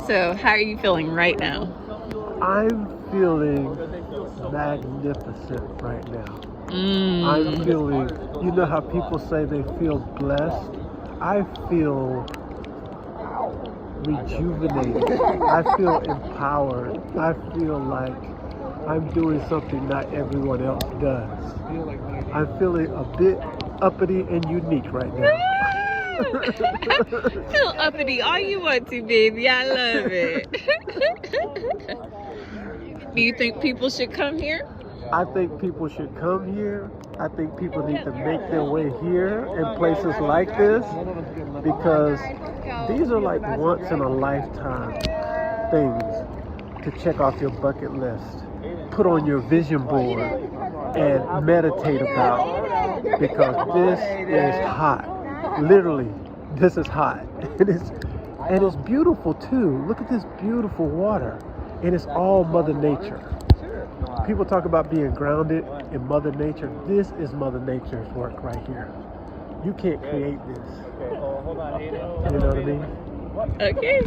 So how are you feeling right now? I'm feeling magnificent right now. I'm feeling, you know how people say they feel blessed? I feel rejuvenated. I feel empowered. I feel like I'm doing something not everyone else does. I'm feeling a bit uppity and unique right now. Feel uppity all you want to, baby. I love it. Do you think people should come here? I think people should come here. I think people need to make their way here in places like this, because these are like once in a lifetime things to check off your bucket list, put on your vision board, and meditate about, because this is hot. Literally, this is hot. And it's beautiful too. Look at this beautiful water. And it's all Mother Nature. People talk about being grounded in Mother Nature. This is Mother Nature's work right here. You can't create this. You know what I mean? Okay.